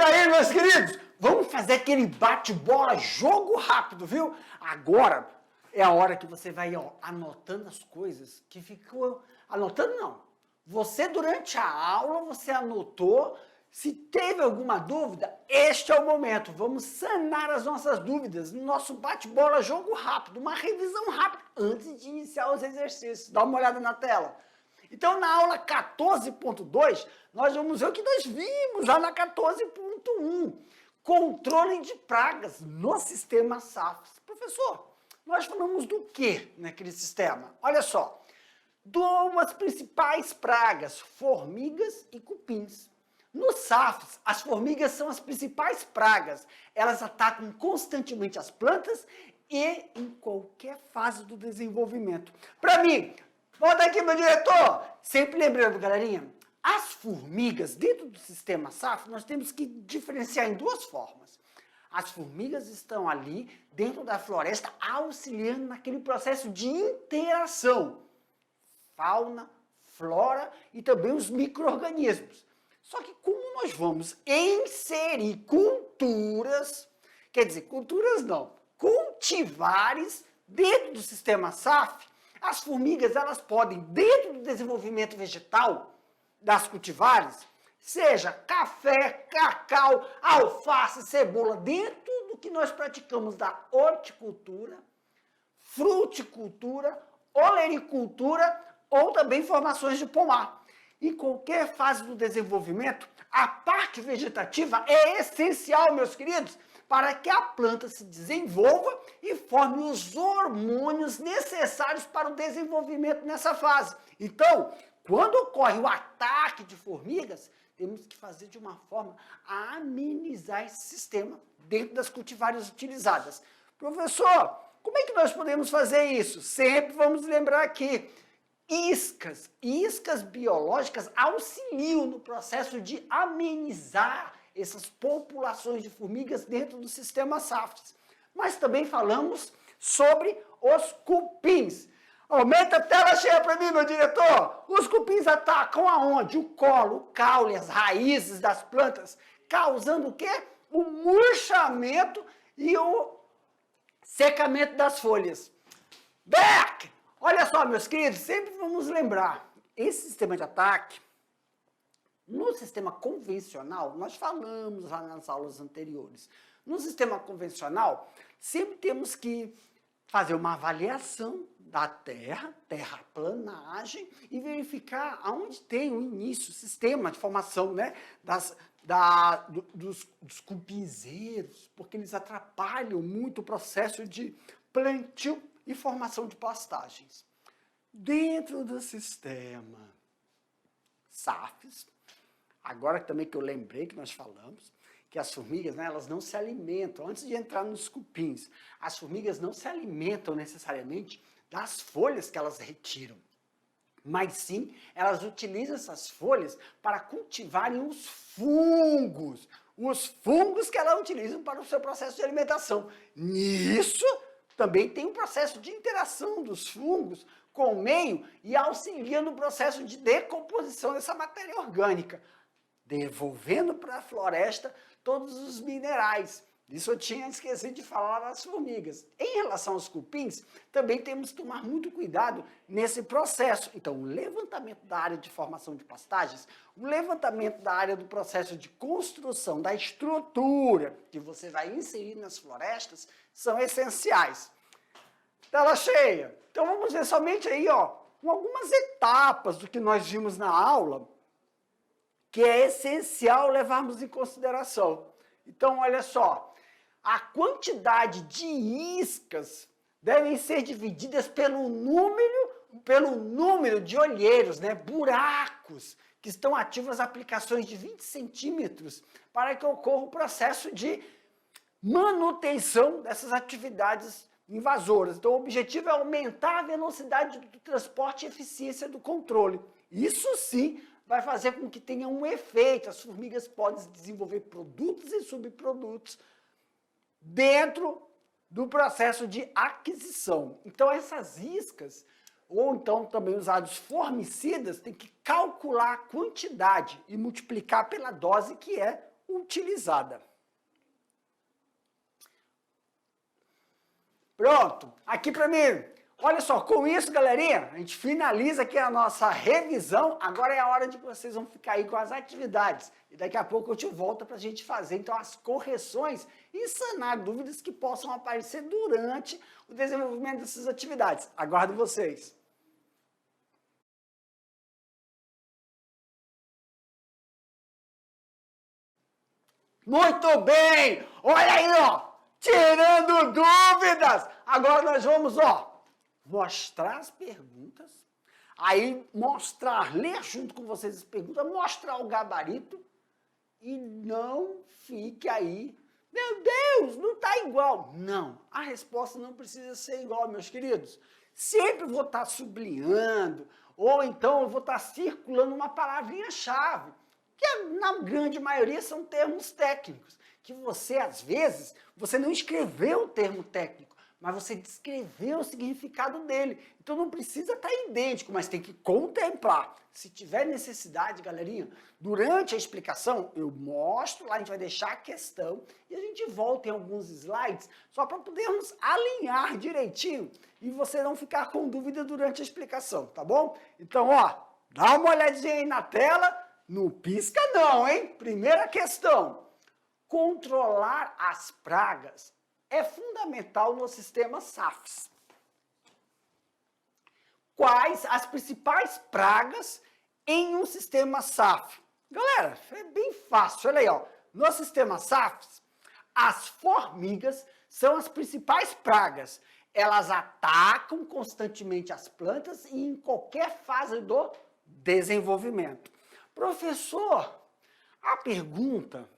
aí, meus queridos? Vamos fazer aquele bate-bola, jogo rápido, viu? Agora é a hora que você vai anotando as coisas que ficou... Anotando não. Você, durante a aula, você anotou. Se teve alguma dúvida, este é o momento. Vamos sanar as nossas dúvidas no nosso bate-bola, jogo rápido. Uma revisão rápida antes de iniciar os exercícios. Dá uma olhada na tela. Então, na aula 14.2, nós vamos ver o que nós vimos lá na 14.1. Controle de pragas no sistema SAFs. Professor, nós falamos do que naquele sistema? Olha só, duas principais pragas, formigas e cupins. Nos SAFs, as formigas são as principais pragas. Elas atacam constantemente as plantas e em qualquer fase do desenvolvimento. Para mim, volta aqui, meu diretor! Sempre lembrando, galerinha, as formigas dentro do sistema SAF, nós temos que diferenciar em duas formas. As formigas estão ali dentro da floresta auxiliando naquele processo de interação. Fauna, flora e também os micro-organismos. Só que como nós vamos inserir culturas, quer dizer, culturas não, cultivares dentro do sistema SAF, as formigas elas podem, dentro do desenvolvimento vegetal das cultivares, seja café, cacau, alface, cebola, dentro do que nós praticamos da horticultura, fruticultura, olericultura ou também formações de pomar. Em qualquer fase do desenvolvimento, a parte vegetativa é essencial, meus queridos, para que a planta se desenvolva e forme os hormônios necessários para o desenvolvimento nessa fase. Então, quando ocorre o ataque de formigas, temos que fazer de uma forma a amenizar esse sistema dentro das cultivares utilizadas. Professor, como é que nós podemos fazer isso? Sempre vamos lembrar aqui, iscas biológicas auxiliam no processo de amenizar essas populações de formigas dentro do sistema SAFs. Mas também falamos sobre os cupins. Aumenta a tela cheia para mim, meu diretor. Os cupins atacam aonde? O colo, o caule, as raízes das plantas, causando o quê? O murchamento e o secamento das folhas. Back! Olha só, meus queridos, sempre vamos lembrar, esse sistema de ataque, no sistema convencional, nós falamos lá nas aulas anteriores, no sistema convencional, sempre temos que fazer uma avaliação da terraplanagem e verificar aonde tem o início, o sistema de formação, né, dos cupinzeiros, porque eles atrapalham muito o processo de plantio e formação de pastagens. Dentro do sistema SAFs, agora também que eu lembrei que nós falamos, que as formigas, né, elas não se alimentam, antes de entrar nos cupins, as formigas não se alimentam necessariamente das folhas que elas retiram, mas sim, elas utilizam essas folhas para cultivarem os fungos que elas utilizam para o seu processo de alimentação. Nisso, também tem um processo de interação dos fungos com o meio e auxilia no processo de decomposição dessa matéria orgânica, devolvendo para a floresta todos os minerais. Isso eu tinha esquecido de falar das formigas. Em relação aos cupins, também temos que tomar muito cuidado nesse processo. Então, o levantamento da área de formação de pastagens, o levantamento da área do processo de construção da estrutura que você vai inserir nas florestas são essenciais. Tela cheia. Então, vamos ver somente aí, algumas etapas do que nós vimos na aula, que é essencial levarmos em consideração. Então, olha só, a quantidade de iscas devem ser divididas pelo número de olheiros, né, buracos, que estão ativos as aplicações de 20 centímetros, para que ocorra o processo de manutenção dessas atividades invasoras. Então, o objetivo é aumentar a velocidade do transporte e eficiência do controle. Isso sim vai fazer com que tenha um efeito. As formigas podem desenvolver produtos e subprodutos dentro do processo de aquisição. Então, essas iscas, ou então também usados formicidas, tem que calcular a quantidade e multiplicar pela dose que é utilizada. Pronto, aqui para mim. Olha só, com isso, galerinha, a gente finaliza aqui a nossa revisão. Agora é a hora de que vocês vão ficar aí com as atividades. E daqui a pouco eu te volto para a gente fazer, então, as correções e sanar dúvidas que possam aparecer durante o desenvolvimento dessas atividades. Aguardo vocês. Muito bem! Olha aí, ó! Tirando dúvidas! Agora nós vamos, ó, mostrar as perguntas, aí mostrar, ler junto com vocês as perguntas, mostrar o gabarito e não fique aí, meu Deus, não está igual. Não, a resposta não precisa ser igual, meus queridos. Sempre vou estar sublinhando, ou então eu vou estar circulando uma palavrinha-chave, que na grande maioria são termos técnicos, que você, às vezes, você não escreveu o termo técnico, mas você descreveu o significado dele. Então não precisa estar idêntico, mas tem que contemplar. Se tiver necessidade, galerinha, durante a explicação, eu mostro, lá a gente vai deixar a questão e a gente volta em alguns slides só para podermos alinhar direitinho e você não ficar com dúvida durante a explicação, tá bom? Então, ó, dá uma olhadinha aí na tela, não pisca não, hein? Primeira questão, controlar as pragas é fundamental no sistema SAFs. Quais as principais pragas em um sistema SAF? Galera, é bem fácil, olha aí, ó. No sistema SAFs, as formigas são as principais pragas. Elas atacam constantemente as plantas e em qualquer fase do desenvolvimento. Professor, a pergunta,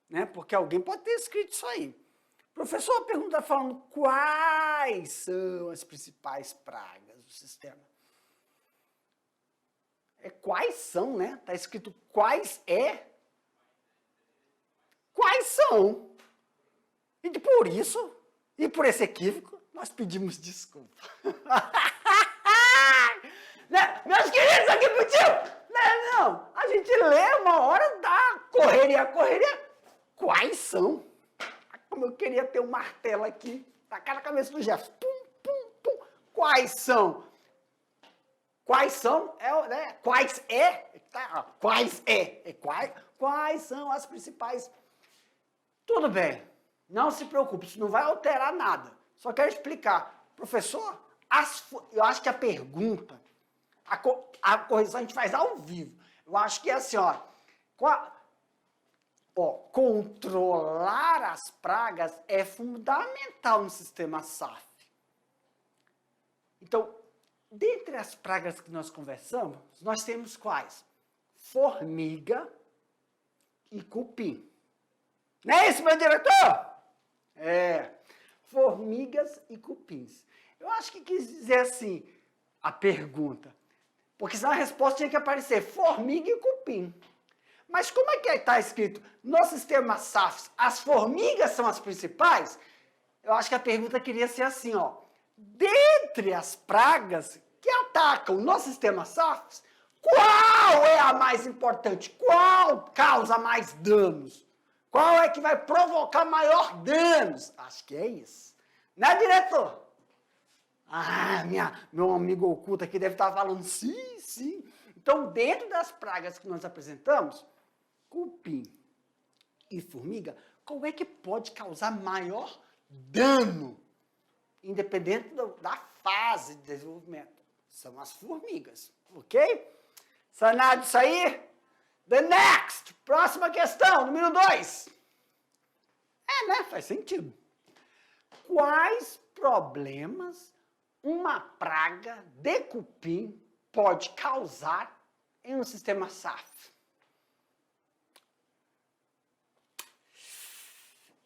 né, porque alguém pode ter escrito isso aí. Professor, a pergunta falando quais são as principais pragas do sistema. É quais são, né? Está escrito quais é. Quais são? E por isso, e por esse equívoco, nós pedimos desculpa. Né? Meus queridos, aqui pro tio! Não, a gente lê uma hora da correria. Quais são? Como eu queria ter um martelo aqui, tacar na cabeça do Jefferson. Pum, pum, pum. Quais são? Quais são? Né? Quais é? Tá, quais é? Quais são as principais? Tudo bem, não se preocupe, isso não vai alterar nada. Só quero explicar. Professor, eu acho que a pergunta, a correção a gente faz ao vivo. Eu acho que é assim, ó. Controlar as pragas é fundamental no sistema SAF. Então, dentre as pragas que nós conversamos, nós temos quais? Formiga e cupim. Não é isso, meu diretor? É, formigas e cupins. Eu acho que quis dizer assim, a pergunta, porque senão a resposta tinha que aparecer formiga e cupim. Mas como é que está escrito? No sistema SAFs, as formigas são as principais? Eu acho que a pergunta queria ser assim, ó. Dentre as pragas que atacam no sistema SAFs, qual é a mais importante? Qual causa mais danos? Qual é que vai provocar maior danos? Acho que é isso. Né, diretor? Ah, meu amigo oculto aqui deve estar falando sim, sim. Então, dentro das pragas que nós apresentamos, cupim e formiga, qual é que pode causar maior dano, independente da fase de desenvolvimento? São as formigas, ok? Sanado isso aí? The next! Próxima questão, número 2. Né? Faz sentido. Quais problemas uma praga de cupim pode causar em um sistema SAF?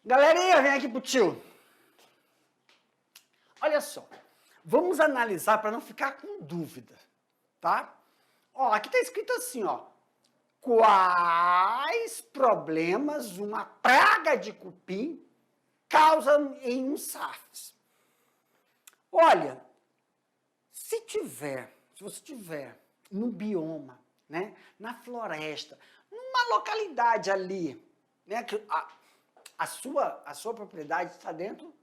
Galerinha, vem aqui pro tio. Olha só, vamos analisar para não ficar com dúvida, tá? Ó, aqui tá escrito assim, ó. Quais problemas uma praga de cupim causa em um SAF? Olha, se você tiver no bioma né? Na floresta, numa localidade ali, né? Que a sua propriedade está dentro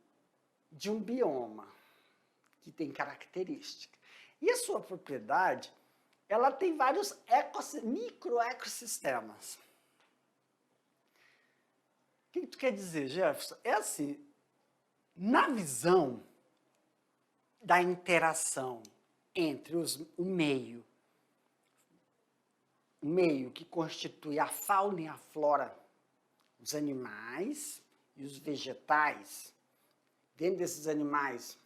de um bioma que tem características. E a sua propriedade, ela tem vários microecossistemas. O que tu quer dizer, Jefferson? É assim, na visão da interação entre o meio que constitui a fauna e a flora, os animais e os vegetais. Dentro desses animais,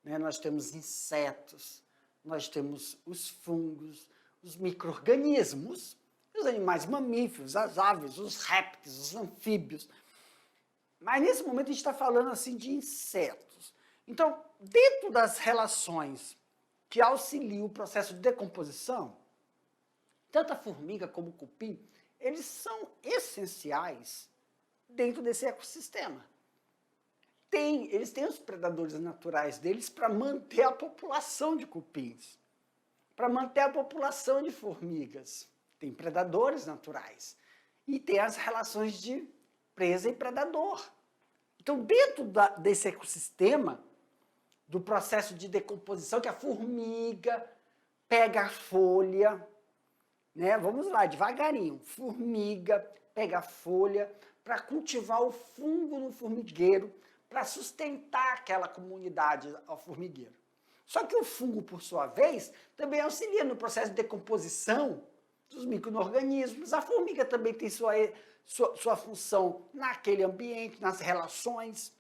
né, nós temos insetos, nós temos os fungos, os micro-organismos, os animais mamíferos, as aves, os répteis, os anfíbios. Mas nesse momento a gente está falando assim de insetos. Então, dentro das relações que auxiliam o processo de decomposição, tanto a formiga como o cupim, eles são essenciais dentro desse ecossistema. Eles têm os predadores naturais deles para manter a população de cupins, para manter a população de formigas. Tem predadores naturais e tem as relações de presa e predador. Então, dentro desse ecossistema, do processo de decomposição, que a formiga pega a folha, né? Vamos lá, devagarinho. Formiga pega a folha para cultivar o fungo no formigueiro, para sustentar aquela comunidade ao formigueiro. Só que o fungo, por sua vez, também auxilia no processo de decomposição dos micro-organismos. A formiga também tem sua função naquele ambiente, nas relações.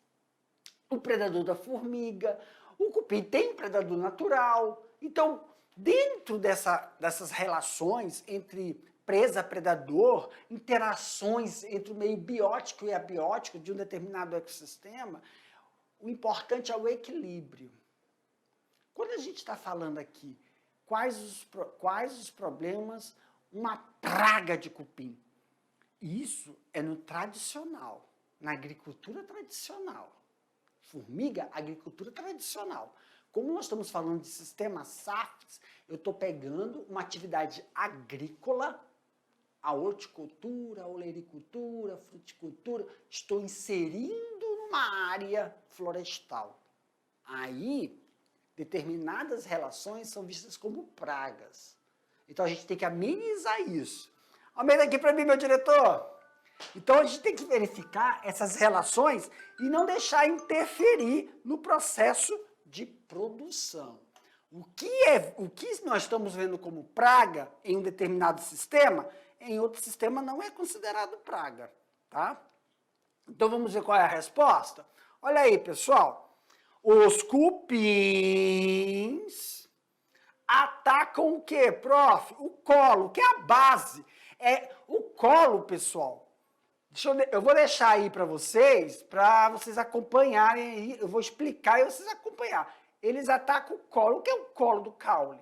O predador da formiga, o cupim tem um predador natural. Então, dentro dessas relações entre presa-predador, interações entre o meio biótico e abiótico de um determinado ecossistema, o importante é o equilíbrio. Quando a gente está falando aqui, quais os problemas uma praga de cupim? Isso é no tradicional, na agricultura tradicional. Formiga, agricultura tradicional. Como nós estamos falando de sistema SAFs, eu estou pegando uma atividade agrícola, a horticultura, a olericultura, a fruticultura, estou inserindo numa área florestal. Aí, determinadas relações são vistas como pragas. Então, a gente tem que amenizar isso. Aumenta aqui para mim, meu diretor. Então, a gente tem que verificar essas relações e não deixar interferir no processo de produção. O que nós estamos vendo como praga em um determinado sistema, em outro sistema não é considerado praga, tá? Então, vamos ver qual é a resposta? Olha aí, pessoal. Os cupins atacam o quê, prof? O colo, que é a base. É o colo, pessoal. Eu vou deixar aí para vocês acompanharem aí. Eu vou explicar e vocês acompanhar. Eles atacam o colo. O que é o colo do caule?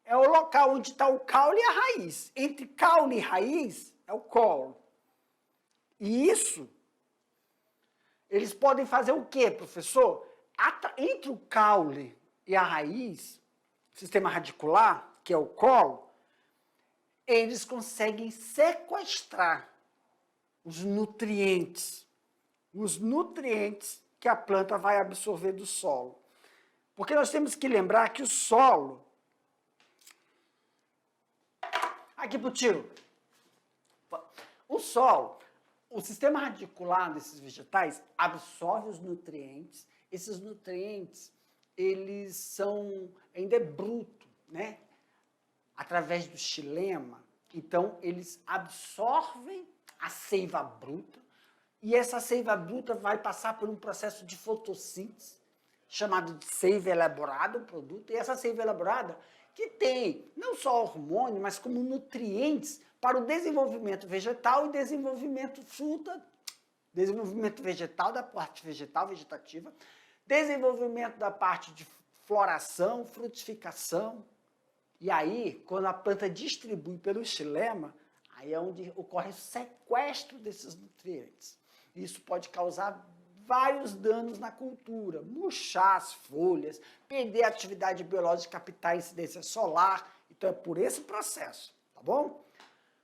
É o local onde está o caule e a raiz. Entre caule e raiz é o colo. E isso, eles podem fazer o quê, professor? Entre o caule e a raiz, sistema radicular, que é o colo, eles conseguem sequestrar os nutrientes que a planta vai absorver do solo. Porque nós temos que lembrar que o solo... Aqui pro tio. O solo, o sistema radicular desses vegetais absorve os nutrientes. Esses nutrientes, eles são... ainda é bruto, né? Através do xilema. Então, eles absorvem a seiva bruta, e essa seiva bruta vai passar por um processo de fotossíntese, chamado de seiva elaborada, o produto, e essa seiva elaborada que tem não só hormônio, mas como nutrientes para o desenvolvimento vegetal e desenvolvimento desenvolvimento vegetal, da parte vegetal, vegetativa, desenvolvimento da parte de floração, frutificação, e aí, quando a planta distribui pelo xilema, aí é onde ocorre o sequestro desses nutrientes. Isso pode causar vários danos na cultura, murchar as folhas, perder a atividade biológica, captar a incidência solar. Então, é por esse processo. tá bom?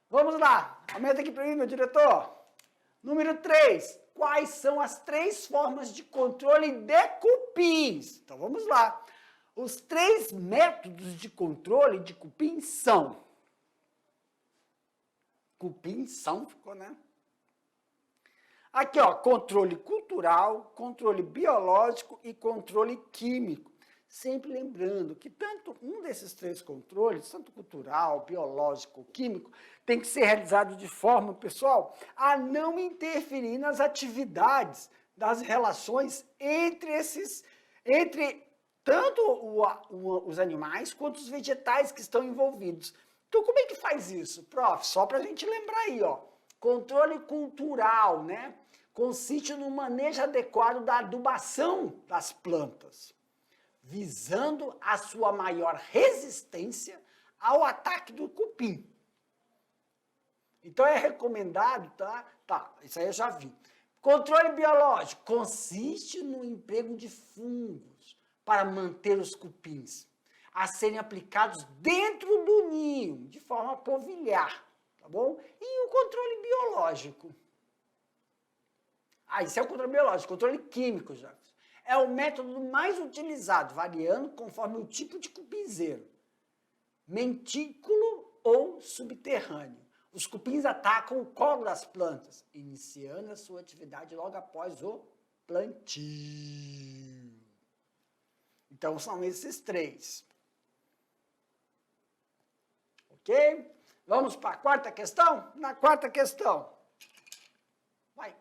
Vamos lá, aumenta aqui para mim, meu diretor. Número 3, quais são as 3 formas de controle de cupins? Então vamos lá. Os 3 métodos de controle de cupins são... Cupins são, ficou, né? Aqui, ó, controle cultural, controle biológico e controle químico. Sempre lembrando que tanto um desses 3 controles, tanto cultural, biológico ou químico, tem que ser realizado de forma, pessoal, a não interferir nas atividades das relações entre tanto os animais quanto os vegetais que estão envolvidos. Então, como é que faz isso, prof? Só para a gente lembrar aí, ó. Controle cultural, né? Consiste no manejo adequado da adubação das plantas, visando a sua maior resistência ao ataque do cupim. Então é recomendado, tá? Tá, isso aí eu já vi. Controle biológico consiste no emprego de fungos para manter os cupins a serem aplicados dentro do ninho, de forma a polvilhar, tá bom? E o controle biológico? Isso é o controle biológico, controle químico, já. É o método mais utilizado, variando conforme o tipo de cupinzeiro. Mentículo ou subterrâneo. Os cupins atacam o colo das plantas, iniciando a sua atividade logo após o plantio. Então, são esses 3. Ok? Vamos para a 4ª questão? Na 4ª questão. Vai.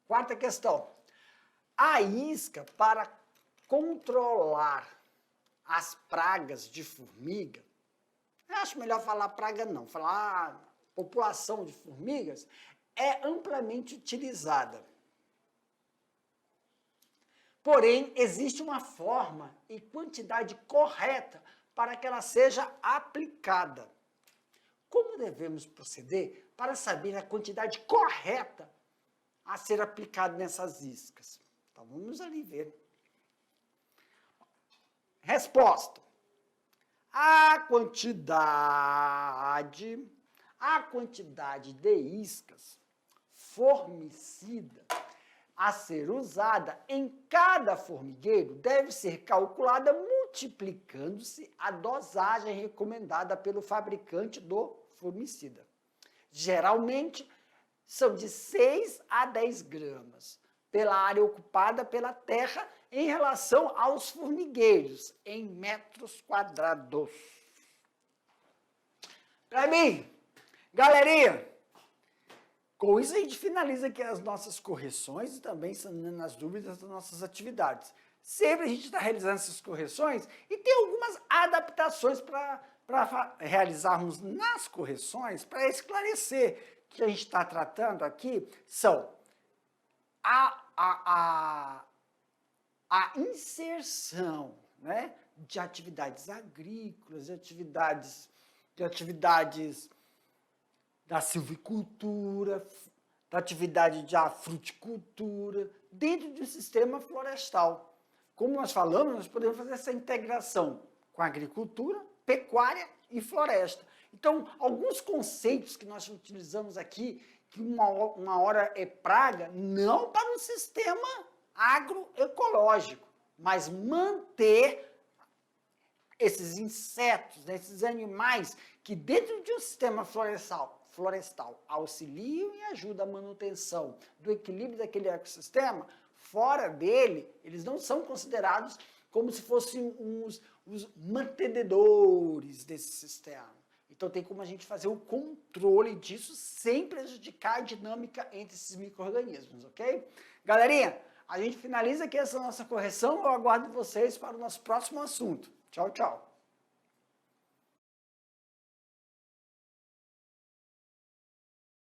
Quarta questão. A isca para controlar as pragas de formiga, eu acho melhor falar praga não, falar população de formigas, é amplamente utilizada. Porém, existe uma forma e quantidade correta para que ela seja aplicada. Como devemos proceder para saber a quantidade correta a ser aplicada nessas iscas? Então, vamos ali ver. Resposta. A quantidade de iscas formicida a ser usada em cada formigueiro deve ser calculada multiplicando-se a dosagem recomendada pelo fabricante do formicida. Geralmente, são de 6 a 10 gramas pela área ocupada pela terra em relação aos formigueiros, em metros quadrados. Para mim, galerinha, com isso a gente finaliza aqui as nossas correções e também sanando as dúvidas das nossas atividades. Sempre a gente está realizando essas correções e tem algumas adaptações para realizarmos nas correções, para esclarecer. Que a gente está tratando aqui são a inserção, né, de atividades agrícolas, de atividades da silvicultura, da atividade da fruticultura, dentro do sistema florestal. Como nós falamos, nós podemos fazer essa integração com a agricultura, pecuária e floresta. Então, alguns conceitos que nós utilizamos aqui, que uma hora é praga, não para um sistema agroecológico, mas manter esses insetos, né, esses animais que dentro de um sistema florestal auxiliam e ajudam a manutenção do equilíbrio daquele ecossistema, fora dele, eles não são considerados como se fossem os mantenedores desse sistema. Então, tem como a gente fazer o controle disso sem prejudicar a dinâmica entre esses micro-organismos, ok? Galerinha, a gente finaliza aqui essa nossa correção. Eu aguardo vocês para o nosso próximo assunto. Tchau, tchau.